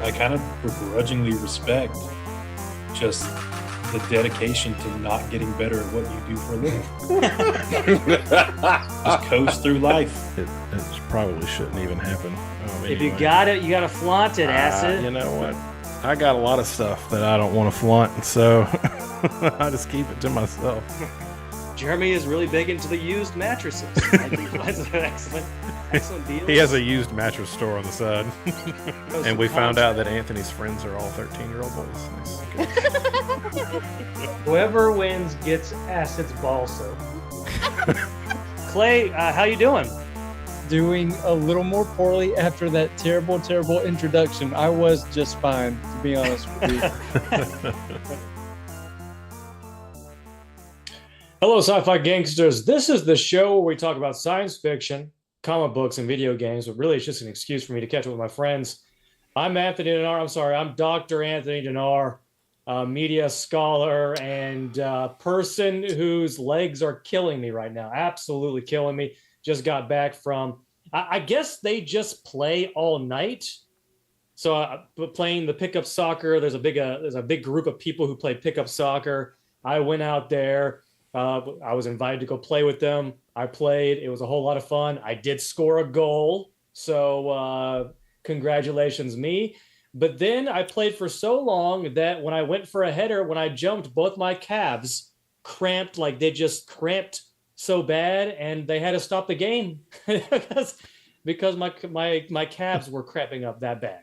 I kind of begrudgingly respect just the dedication to not getting better at what you do for a living. Just coast through life. It probably shouldn't even happen. If you got it, you got to flaunt it, Acid. You know what? I got a lot of stuff that I don't want to flaunt, so I just keep it to myself. Jeremy is really big into the used mattresses. I think that's an excellent deal. He has a used mattress store on the side. And we found out that Anthony's friends are all 13-year-old boys. Nice. Whoever wins gets Acid's ball soap. Clay, how you doing? Doing a little more poorly after that terrible introduction. I was just fine, to be honest with you. Hello, sci-fi gangsters. This is the show where we talk about science fiction, comic books, and video games, but really it's just an excuse for me to catch up with my friends. I'm Dr. Anthony Denard, media scholar and person whose legs are killing me right now. Absolutely killing me. Just got back from, I guess they just play all night. So playing the pickup soccer, there's a big group of people who play pickup soccer. I went out there. I was invited to go play with them. I played. It was a whole lot of fun. I did score a goal. So congratulations me. But then I played for so long that when I went for a header, when I jumped, both my calves cramped, like they just cramped so bad, and they had to stop the game because my calves were cramping up that bad.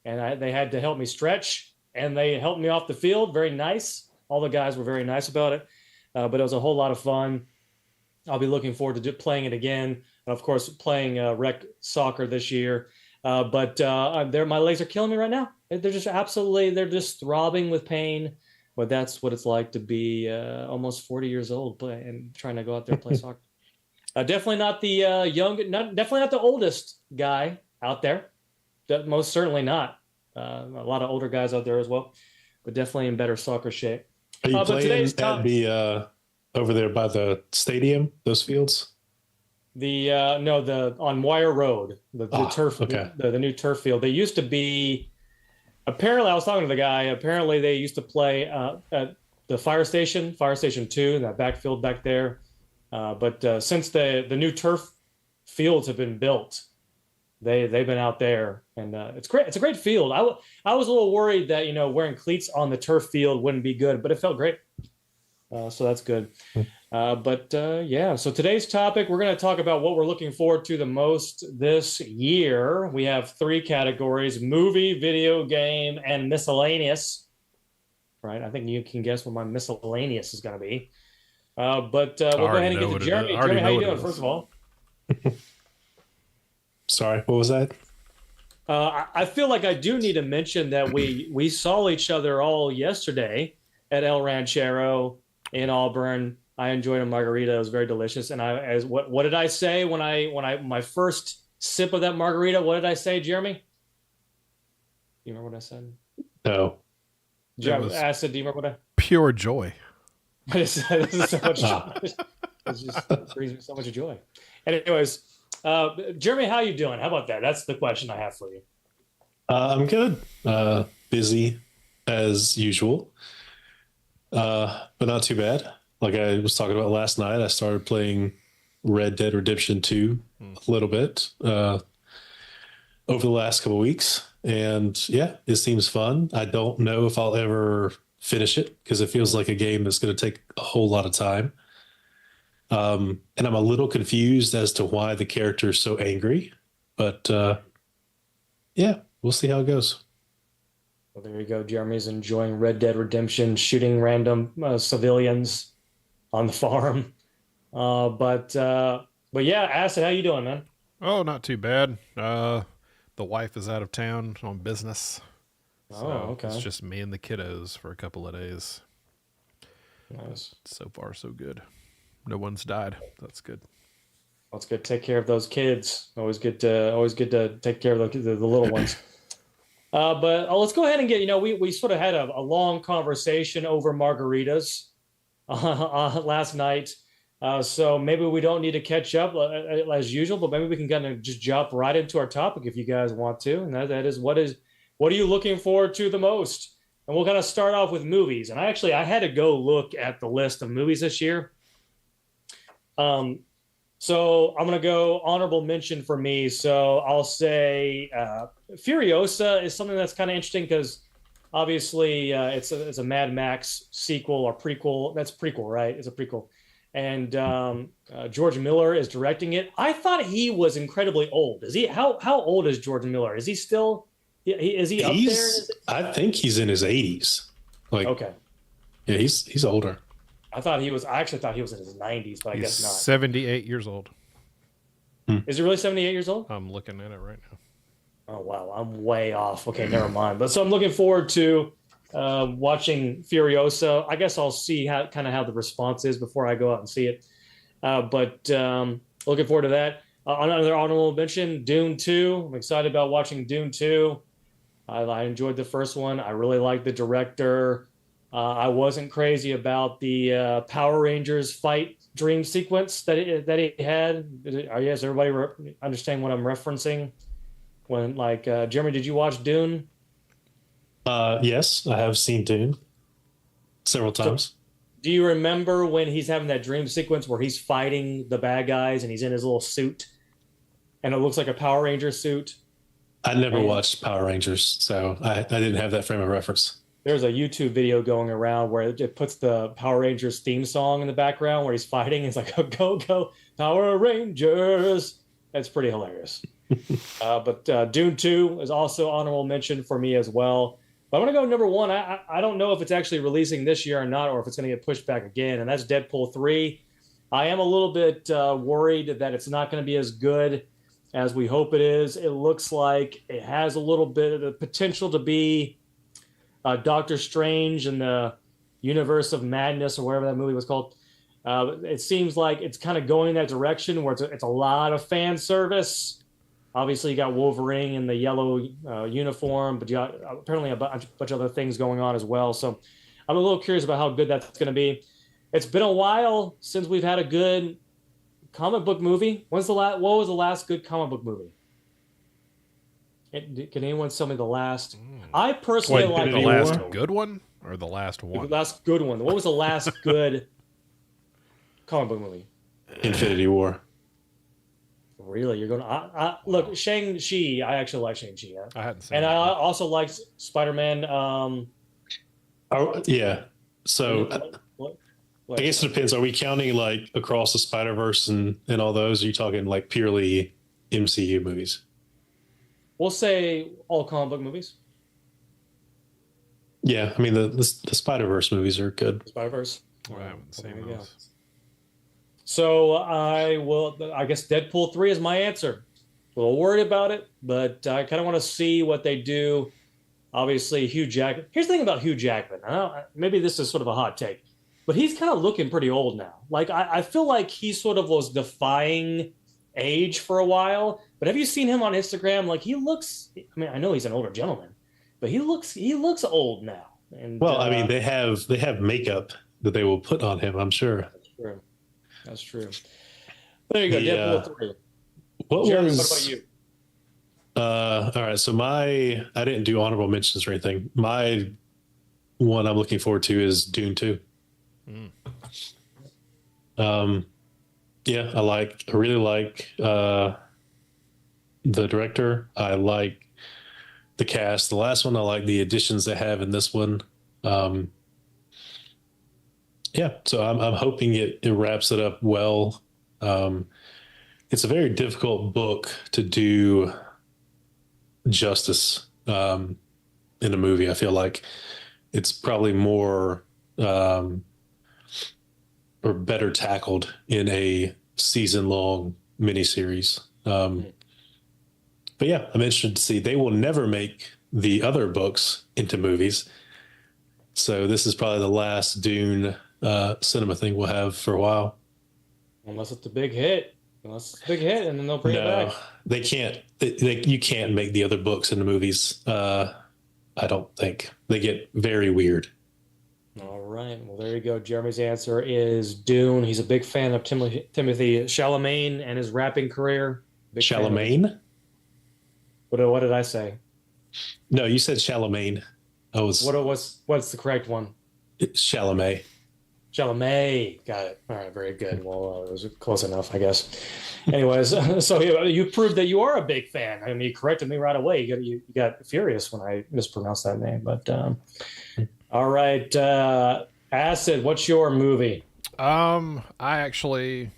And they had to help me stretch, and they helped me off the field. Very nice. All the guys were very nice about it. But it was a whole lot of fun. I'll be looking forward to playing it again. And of course, playing rec soccer this year. But my legs are killing me right now. They're just throbbing with pain. But that's what it's like to be almost 40 years old and trying to go out there and play soccer. Definitely not the definitely not the oldest guy out there. Most certainly not. A lot of older guys out there as well, but definitely in better soccer shape. Are you playing at the over there by the stadium? Those fields? On Wire Road, the turf, okay. the new turf field. They used to be. Apparently, I was talking to the guy. Apparently, they used to play at the fire station 2, that backfield back there. But since the new turf fields have been built, they've been out there, and it's great. It's a great field. I was a little worried that wearing cleats on the turf field wouldn't be good, but it felt great. So that's good. So today's topic, we're going to talk about what we're looking forward to the most this year. We have 3 categories: movie, video game, and miscellaneous. Right? I think you can guess what my miscellaneous is going to be. We'll go ahead and get to Jeremy. Jeremy, how you doing, first of all? Sorry, what was that? I feel like I do need to mention that we saw each other all yesterday at El Ranchero in Auburn. I enjoyed a margarita. It was very delicious. And what did I say when my first sip of that margarita? What did I say, Jeremy? Do you remember what I said? No. Acid, do you remember what Pure joy. this is so much joy. It brings me so much joy. Anyways, Jeremy, how you doing? How about that? That's the question I have for you. I'm good. Busy as usual. But not too bad. Like I was talking about last night, I started playing Red Dead Redemption 2 a little bit over the last couple of weeks. And yeah, it seems fun. I don't know if I'll ever finish it because it feels like a game that's going to take a whole lot of time. And I'm a little confused as to why the character is so angry. But yeah, we'll see how it goes. Well, there you go. Jeremy's enjoying Red Dead Redemption, shooting random civilians on the farm. But yeah, Acid, how you doing, man? Oh, not too bad. The wife is out of town on business. So okay. It's just me and the kiddos for a couple of days. Nice. So far, so good. No one's died. That's good. Let's go take care of those kids. Always good to take care of the little ones. But let's go ahead and get, we sort of had a long conversation over margaritas last night. So maybe we don't need to catch up as usual, but maybe we can kind of just jump right into our topic if you guys want to. And that is what are you looking forward to the most? And we'll kind of start off with movies. And I had to go look at the list of movies this year. So I'm gonna go honorable mention for me. So I'll say Furiosa is something that's kind of interesting because obviously it's a Mad Max sequel or prequel. That's prequel, right? It's a prequel, and George Miller is directing it. I thought he was incredibly old. Is he? How old is George Miller? Is he still? Is he up there? I think he's in his 80s. Like, Okay. Yeah, he's older. I actually thought he was in his 90s, but I guess not. 78 years old. Is he really 78 years old? I'm looking at it right now. Oh, wow. I'm way off. Okay, never mind. But so I'm looking forward to watching Furiosa. I guess I'll see how the response is before I go out and see it. But looking forward to that. Another honorable mention, Dune 2. I'm excited about watching Dune 2. I enjoyed the first one. I really liked the director. I wasn't crazy about the Power Rangers fight dream sequence that he had. Does everybody understand what I'm referencing? When Jeremy, did you watch Dune? Yes, I have seen Dune several times. So, do you remember when he's having that dream sequence where he's fighting the bad guys and he's in his little suit and it looks like a Power Ranger suit? I never watched Power Rangers, so I didn't have that frame of reference. There's a YouTube video going around where it puts the Power Rangers theme song in the background where he's fighting. It's like, go, go, Power Rangers. That's pretty hilarious. But Dune 2 is also honorable mention for me as well. But I'm going to go number one. I don't know if it's actually releasing this year or not, or if it's going to get pushed back again, and that's Deadpool 3. I am a little bit worried that it's not going to be as good as we hope it is. It looks like it has a little bit of the potential to be Doctor Strange in the Universe of Madness or whatever that movie was called. It seems like it's kind of going in that direction where it's a lot of fan service. Obviously, you got Wolverine in the yellow uniform, but you got apparently a bunch of other things going on as well. So I'm a little curious about how good that's going to be. It's been a while since we've had a good comic book movie. What was the last good comic book movie? Can anyone tell me the last? I personally like the last good one or the last one. The last good one. What was the last good comic book movie? Infinity War. Really, you're going to look Shang-Chi? I actually like Shang-Chi. I hadn't seen. And that. I also liked Spider-Man. Yeah. So I guess it depends. Are we counting like Across the Spider-Verse and all those? Are you talking like purely MCU movies? We'll say all comic book movies. Yeah, I mean the Spider-Verse movies are good. Spider-Verse. I haven't seen those. So I guess Deadpool 3 is my answer. A little worried about it, but I kind of want to see what they do. Obviously, Hugh Jackman. Here's the thing about Hugh Jackman. Maybe this is sort of a hot take, but he's kind of looking pretty old now. Like I feel like he sort of was defying age for a while. But have you seen him on Instagram? Like he looks. I mean, I know he's an older gentleman, but he looks old now. And well, I mean, they have makeup that they will put on him, I'm sure. That's true. There you go. Deadpool 3. Jeremy, what about you? All right. So I didn't do honorable mentions or anything. My one I'm looking forward to is Dune 2. Yeah, I really like the director. I like the cast. The last one, I like the additions they have in this one. Yeah, so I'm hoping it wraps it up well. It's a very difficult book to do justice in a movie. I feel like it's probably more or better tackled in a season-long miniseries. But yeah, I'm interested to see. They will never make the other books into movies. So this is probably the last Dune cinema thing we'll have for a while. Unless it's a big hit. And then they'll bring it back. They can't. You can't make the other books into movies. I don't think. They get very weird. All right. Well, there you go. Jeremy's answer is Dune. He's a big fan of Timothy Chalamet and his rapping career. Big fan of it. Charlemagne? What did I say? No, you said Charlemagne. I was What's the correct one? Chalamet. Chalamet. Got it. All right. Very good. Well, it was close enough, I guess. Anyways, so you proved that you are a big fan. I mean, you corrected me right away. You got furious when I mispronounced that name. But all right, Acid. What's your movie? I actually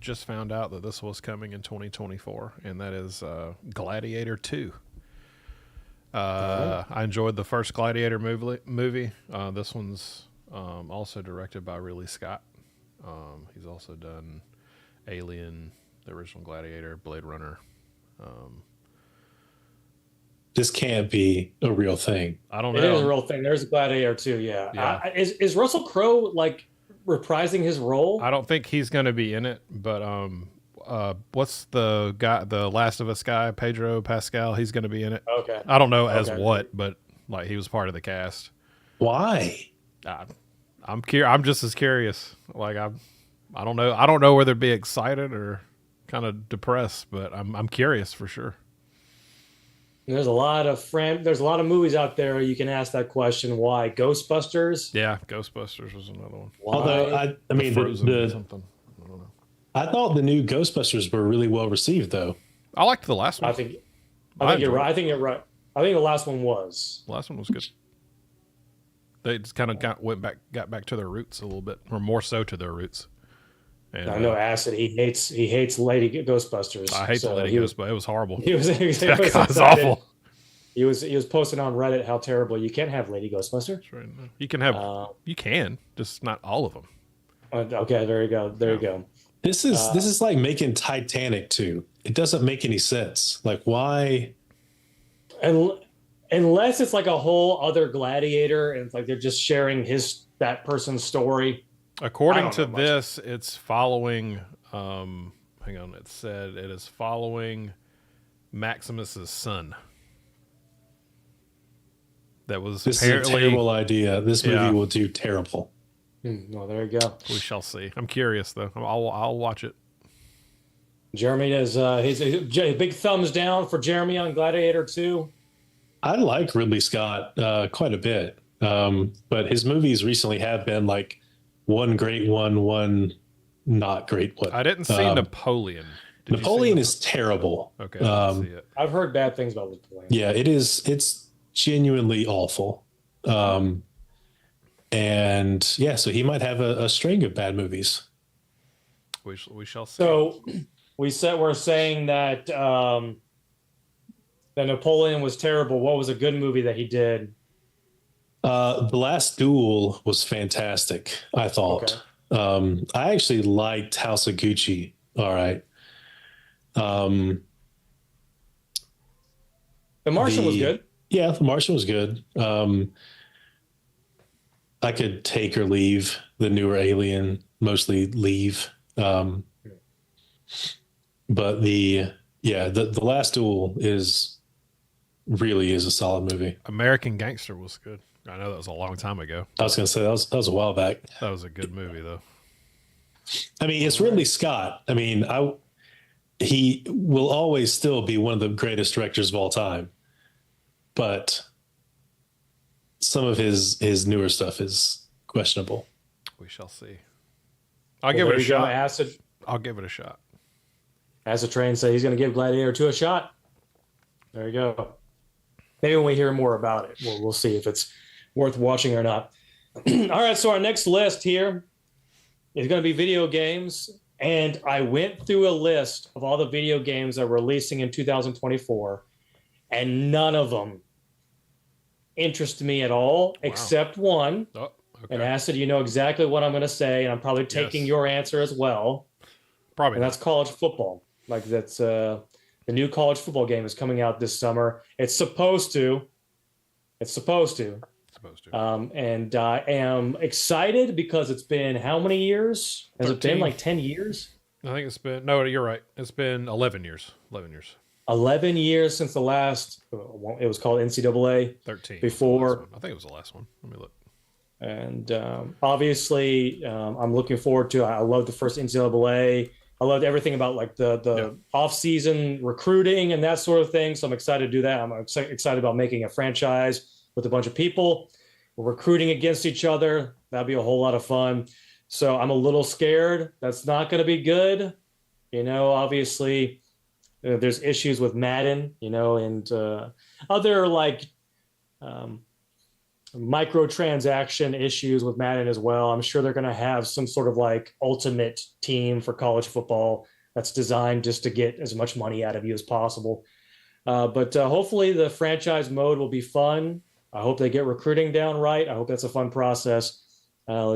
just found out that this was coming in 2024, and that is Gladiator 2. I enjoyed the first Gladiator movie. This one's also directed by Ridley Scott. He's also done Alien, the original Gladiator, Blade Runner. This can't be a real thing. I don't know. It is a real thing. There's a Gladiator too. Yeah. Is Russell Crowe like reprising his role? I don't think he's going to be in it, but what's the guy, the Last of Us guy, Pedro Pascal? He's going to be in it. Okay. I don't know as what, but like he was part of the cast. Why? I'm just as curious. Like I don't know. I don't know whether to be excited or kind of depressed, but I'm curious for sure. There's a lot of movies out there you can ask that question. Why? Ghostbusters? Yeah, Ghostbusters was another one. Why? Although I mean something. I don't know. I thought the new Ghostbusters were really well received though. I liked the last one. I think you're right. I think you're right. I think the last one was. The last one was good. They just kind of got back to their roots a little bit, or more so to their roots. And, I know Acid. He hates Lady Ghostbusters. I hate the Lady Ghostbusters. It was horrible. He was that guy's awful. He was posting on Reddit how terrible you can't have Lady Ghostbuster. Right. You can have you can, just not all of them. Okay, there you go. There you go. This is like making Titanic 2. It doesn't make any sense. Like why? And unless it's like a whole other Gladiator and it's like they're just sharing that person's story. According to this, it's following. Hang on, it said it is following Maximus's son. That was this is a terrible idea. This movie will do terrible. Well, there you go. We shall see. I'm curious though. I'll watch it. Jeremy does. He's a big thumbs down for Jeremy on Gladiator 2. I like Ridley Scott quite a bit, but his movies recently have been like one great one not great one. I didn't see Napoleon. Napoleon is terrible. Okay, I didn't see it. I've heard bad things about Napoleon. Yeah, it is. It's genuinely awful. And yeah, so he might have a string of bad movies. We shall see. So we're saying that that Napoleon was terrible. What was a good movie that he did? The Last Duel was fantastic, I thought. Okay. I actually liked House of Gucci. All right. The Martian was good. Yeah, The Martian was good. I could take or leave the newer Alien, mostly leave. But the Last Duel really is a solid movie. American Gangster was good. I know that was a long time ago. I was going to say that was a while back. That was a good movie though. I mean, it's Ridley Scott. I mean, he will always still be one of the greatest directors of all time. But some of his newer stuff is questionable. We shall see. I'll give it a shot. Acid. I'll give it a shot. Acidtrain said he's going to give Gladiator 2 a shot. There you go. Maybe when we hear more about it, we'll see if it's worth watching or not. All right, so our next list here is going to be video games. And I went through a list of all the video games that were releasing in 2024, and none of them interest me at all, except one. Oh, okay. And Acid, you know exactly what I'm going to say, and I'm probably taking your answer as well. Probably. And that's college football. Like that's the new college football game is coming out this summer. It's supposed to. And I am excited because it's been how many years? Has 13. It been like 10 years? I think it's been, no, you're right. It's been 11 years. 11 years. 11 years since the last, it was called NCAA. 13. Before. I think it was the last one. Let me look. And obviously, I'm looking forward to. I love the first NCAA. I loved everything about like the off-season recruiting and that sort of thing. So I'm excited to do that. I'm excited about making a franchise with a bunch of people. We're recruiting against each other. That'd be a whole lot of fun. So I'm a little scared. That's not going to be good. Obviously, there's issues with Madden, and other like microtransaction issues with Madden as well. I'm sure they're going to have some sort of like ultimate team for college football that's designed just to get as much money out of you as possible. But hopefully the franchise mode will be fun. I hope they get recruiting down right. I hope that's a fun process.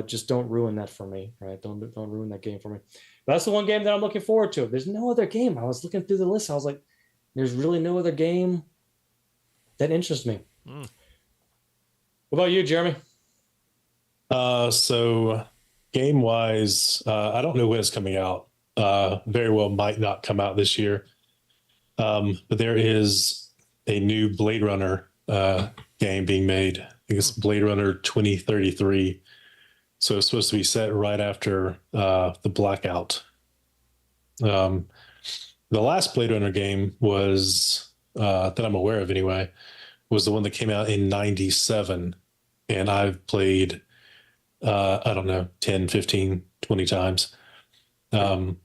Just don't ruin that for me, right? Don't ruin that game for me. But that's the one game that I'm looking forward to. There's no other game. I was looking through the list. I was like, there's really no other game that interests me. What about you, Jeremy? So game wise, I don't know when it's coming out. Very well might not come out this year. But there is a new Blade Runner game being made. I think it's Blade Runner 2033. So it's supposed to be set right after the blackout. The last Blade Runner game was, that I'm aware of anyway, was the one that came out in 97. And I've played, I don't know, 10, 15, 20 times. So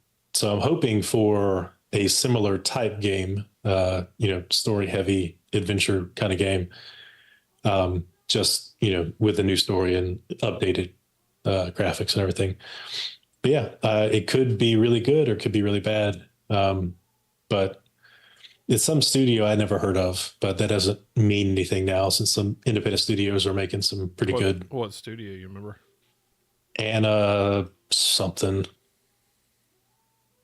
I'm hoping for a similar type game, story heavy adventure kind of game. Just, with a new story and updated graphics and everything. But yeah, it could be really good or it could be really bad. But it's some studio I never heard of, but that doesn't mean anything now since some independent studios are making some pretty good. What studio you remember? Anna something. Let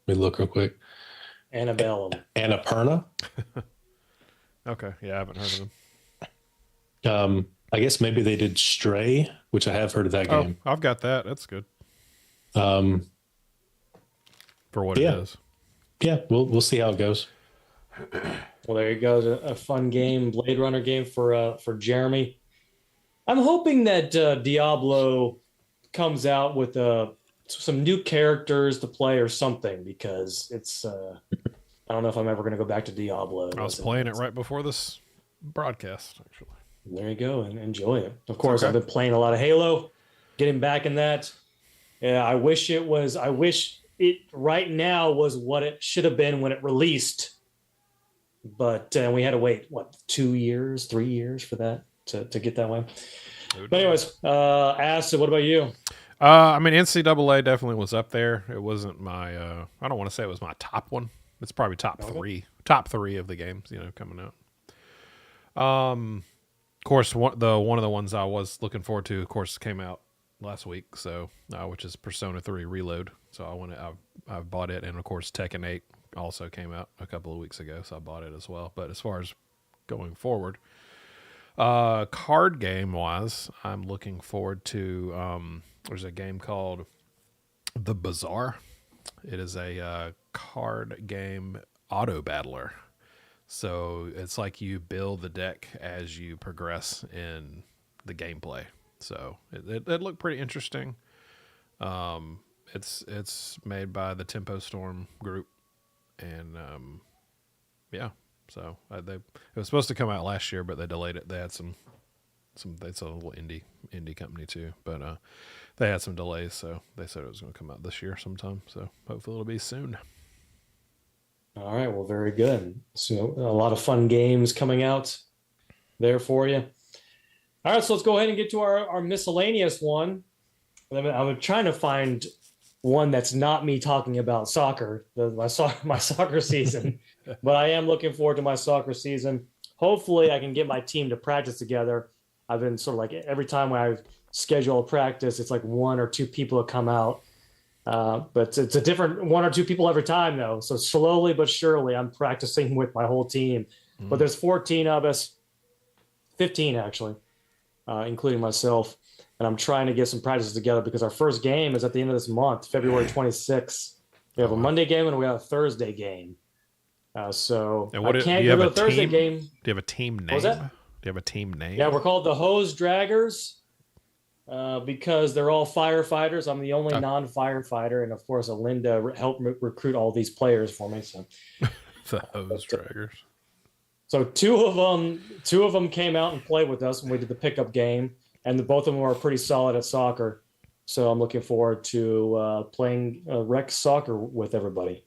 me look real quick. Annabelle. Annapurna. Okay, yeah, I haven't heard of them. I guess maybe they did Stray, which I have heard of that game. I've got that. That's good. For what it is. Yeah, we'll see how it goes. Well, there you go. A fun game, Blade Runner game for Jeremy. I'm hoping that Diablo comes out with some new characters to play or something, because it's I don't know if I'm ever going to go back to Diablo. I was playing it right before this broadcast, actually. There you go, and enjoy it. Of course, I've been playing a lot of Halo, getting back in that. Yeah, I wish it right now was what it should have been when it released. But we had to wait, 2 years, 3 years for that to get that way. But anyways, Acid, what about you? NCAA definitely was up there. It wasn't my, I don't want to say it was my top one. It's probably top three of the games, coming out. Of course, one of the ones I was looking forward to, of course, came out last week. So, which is Persona 3 Reload. So I bought it, and of course, Tekken 8 also came out a couple of weeks ago, so I bought it as well. But as far as going forward, card game wise, I'm looking forward to. There's a game called The Bazaar. It is a card game auto battler. So it's like you build the deck as you progress in the gameplay. So it looked pretty interesting. It's made by the Tempo Storm group, and so it was supposed to come out last year, but they delayed it. They had some it's a little indie company too, but they had some delays, so they said it was going to come out this year sometime. So hopefully it'll be soon. All right, well, very good. So a lot of fun games coming out there for you. All right, so let's go ahead and get to our miscellaneous one. I'm trying to find one that's not me talking about soccer, my soccer season, but I am looking forward to my soccer season. Hopefully I can get my team to practice together. I've been sort of like every time when I schedule a practice, it's like one or two people that come out. But it's a different one or two people every time, though. So slowly but surely, I'm practicing with my whole team. But there's 14 of us, 15 actually, including myself. And I'm trying to get some practices together because our first game is at the end of this month, February 26th. We have a Monday game and we have a Thursday game. So I can't go to the Thursday game. Do you have a team name? What was that? Do you have a team name? Yeah, we're called the Hose Draggers. because they're all firefighters. I'm the only non-firefighter, and of course, Alinda helped recruit all these players for me. So The hose draggers. So two of them came out and played with us when we did the pickup game, and both of them are pretty solid at soccer. So I'm looking forward to playing rec soccer with everybody.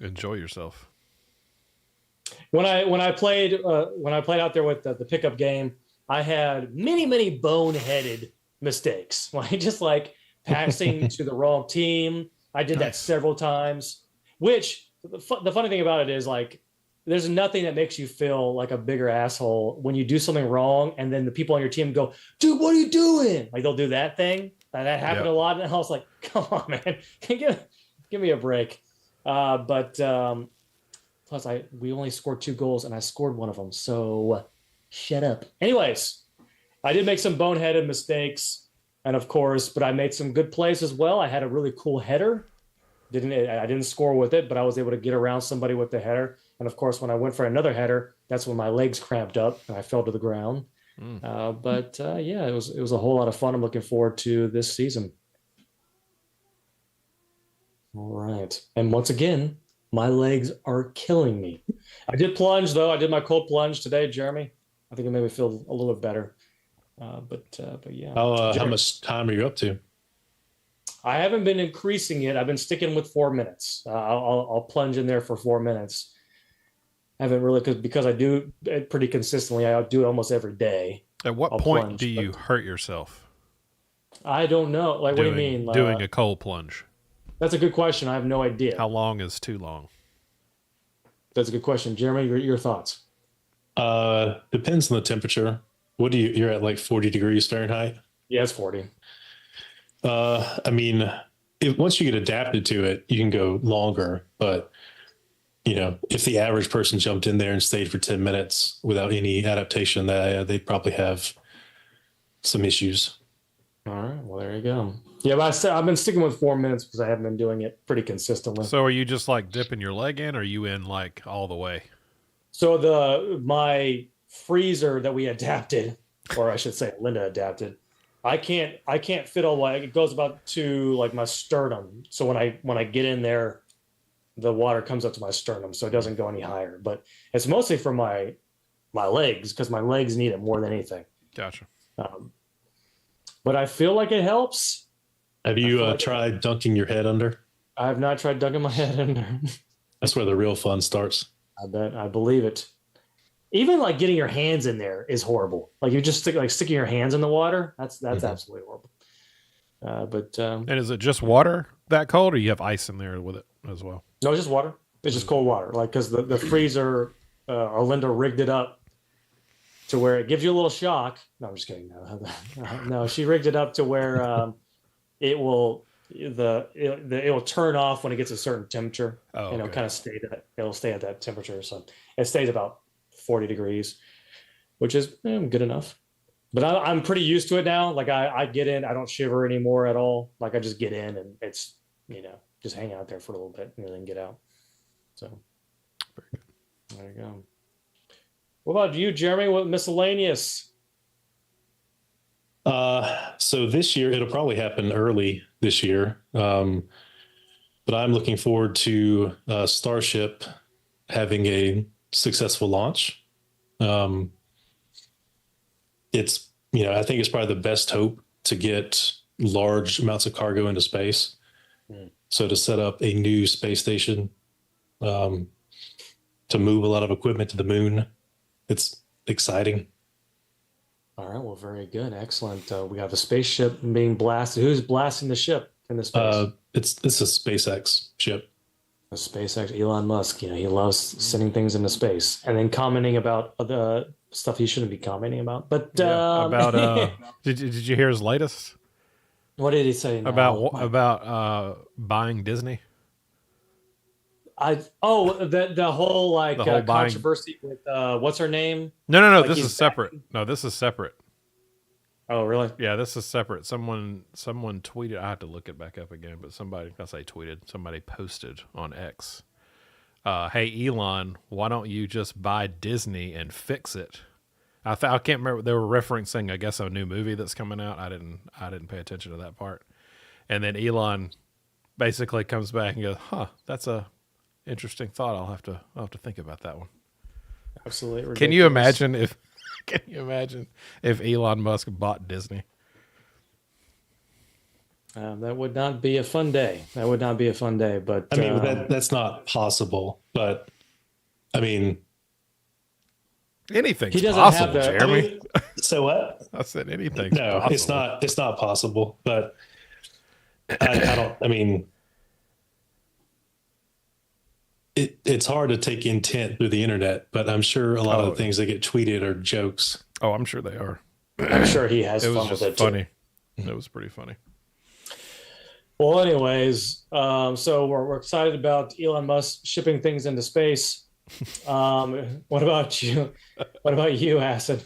Enjoy yourself. When I played out there with the pickup game, I had many boneheaded mistakes, like just like passing to the wrong team. I did that several times. Which the funny thing about it is like there's nothing that makes you feel like a bigger asshole when you do something wrong and then the people on your team go, dude, what are you doing? Like they'll do that thing. And that happened a lot. And I was like, come on, man. Give me a break. But plus we only scored 2 goals and I scored one of them. So shut up. Anyways, I did make some boneheaded mistakes. And of course, but I made some good plays as well. I had a really cool header. I didn't score with it, but I was able to get around somebody with the header. And of course, when I went for another header, that's when my legs cramped up and I fell to the ground. But yeah, it was a whole lot of fun. I'm looking forward to this season. All right. And once again, my legs are killing me. I did plunge though. I did my cold plunge today, Jeremy. I think it made me feel a little bit better. But yeah. How much time are you up to? I haven't been increasing it. I've been sticking with 4 minutes. I'll plunge in there for 4 minutes. I haven't really because I do it pretty consistently. I do it almost every day. At what point do you hurt yourself? I don't know. Like, what do you mean? Doing a cold plunge. That's a good question. I have no idea. How long is too long? That's a good question. Jeremy, your thoughts? Depends on the temperature. You're at like 40 degrees Fahrenheit? Yeah, it's 40. I mean, once you get adapted to it, you can go longer. But, if the average person jumped in there and stayed for 10 minutes without any adaptation, they'd probably have some issues. All right. Well, there you go. Yeah, but I've been sticking with 4 minutes because I haven't been doing it pretty consistently. So are you just like dipping your leg in, or are you in like all the way? So my freezer that we adapted, or I should say Linda adapted, I can't fit all the way. It goes about to like my sternum. So when I get in there, the water comes up to my sternum, so it doesn't go any higher. But it's mostly for my legs because my legs need it more than anything. Gotcha. But I feel like it helps. Have you tried dunking your head under? I have not tried dunking my head under. That's where the real fun starts. I believe it. Even like getting your hands in there is horrible. Like you just sticking your hands in the water. That's absolutely horrible. And is it just water that cold, or you have ice in there with it as well? No, it's just water. It's just cold water. Like because the freezer, Linda rigged it up to where it gives you a little shock. No, I'm just kidding. No, she rigged it up to where it will turn off when it gets a certain temperature. Oh, okay. Kind of it'll stay at that temperature. So it stays about 40 degrees, which is good enough. But I'm pretty used to it now. Like I get in, I don't shiver anymore at all. Like I just get in and it's, just hang out there for a little bit and then get out. So very good. There you go. What about you, Jeremy? What miscellaneous? So this year, it'll probably happen early this year. But I'm looking forward to Starship having a successful launch. It's, I think it's probably the best hope to get large amounts of cargo into space. So to set up a new space station, to move a lot of equipment to the moon, it's exciting. All right. Well, very good. Excellent. We have a spaceship being blasted. Who's blasting the ship in the space? It's a SpaceX ship. A SpaceX, Elon Musk, he loves sending things into space and then commenting about the stuff he shouldn't be commenting about. But did you hear his latest? What did he say now? About buying Disney? The whole the whole controversy with what's her name? No. This is separate. No, this is separate. Oh, really? Yeah, this is separate. Someone tweeted. I have to look it back up again, but somebody posted on X. Hey Elon, why don't you just buy Disney and fix it? I can't remember. They were referencing, I guess, a new movie that's coming out. I didn't pay attention to that part. And then Elon basically comes back and goes, "Huh, that's a interesting thought. I'll have to think about that one." Absolutely ridiculous. Can you imagine if? Can you imagine if Elon Musk bought Disney? That would not be a fun day. That would not be a fun day. But I mean, that's not possible. But I mean, anything's he doesn't possible, have the- Jeremy. I mean, so what? I said anything's No, possible. it's not. It's not possible. But I don't. I mean, it's hard to take intent through the internet. But I'm sure a lot of the things that get tweeted are jokes. Oh, I'm sure they are. I'm sure he has It fun was with just it. funny. It was pretty funny. Well, anyways, so we're excited about Elon Musk shipping things into space. What about you? What about you, Acid?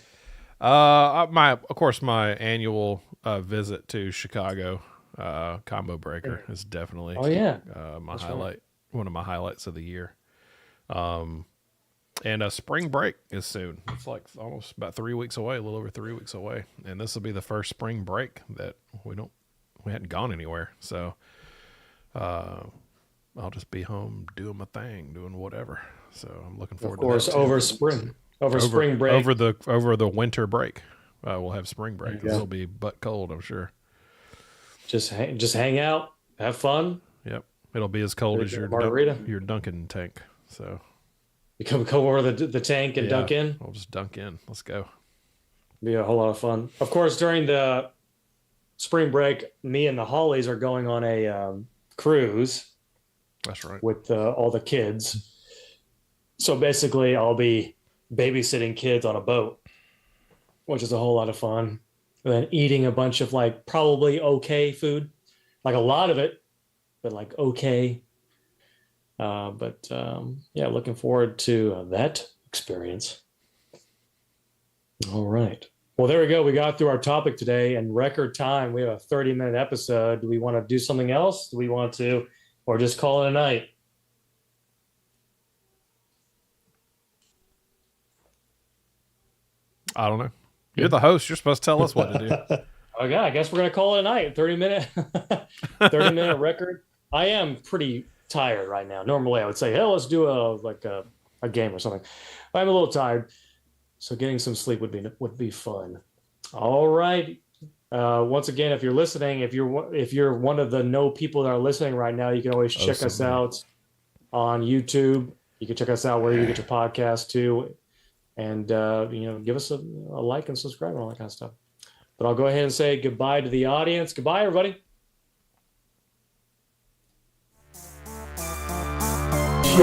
Of course, my annual visit to Chicago, Combo Breaker is definitely Oh yeah, my That's highlight, one of my highlights of the year. And spring break is soon. It's like almost about 3 weeks away, a little over 3 weeks away, and this will be the first spring break that we hadn't gone anywhere. So, I'll just be home doing my thing, doing whatever. So I'm looking forward. of course, to that too. over spring break, over the winter break. We'll have spring break. There you go. It'll be butt cold, I'm sure. just hang out, have fun. Yep, it'll be as cold Maybe as a margarita. your Dunkin' tank. So You come over the tank and dunk in. I'll just dunk in. Let's go. Be a whole lot of fun. Of course, during the spring break, me and the Hollies are going on a cruise That's right. with all the kids. So basically, I'll be babysitting kids on a boat, which is a whole lot of fun. And then eating a bunch of like probably okay food, like a lot of it, but like okay. Yeah, looking forward to that experience. All right. Well, there we go. We got through our topic today in record time. We have a 30-minute episode. Do we want to do something else? Do we want to, or just call it a night? I don't know. You're the host. You're supposed to tell us what to do. Okay, I guess we're gonna call it a night. 30-minute, 30-minute record. I am pretty tired right now. Normally, I would say, "Hey, let's do a game or something." I'm a little tired, so getting some sleep would be fun. All right. Once again, if you're listening, if you're one of the people that are listening right now, you can always check us out on YouTube. You can check us out where you get your podcast too, and give us a like and subscribe and all that kind of stuff. But I'll go ahead and say goodbye to the audience. Goodbye, everybody.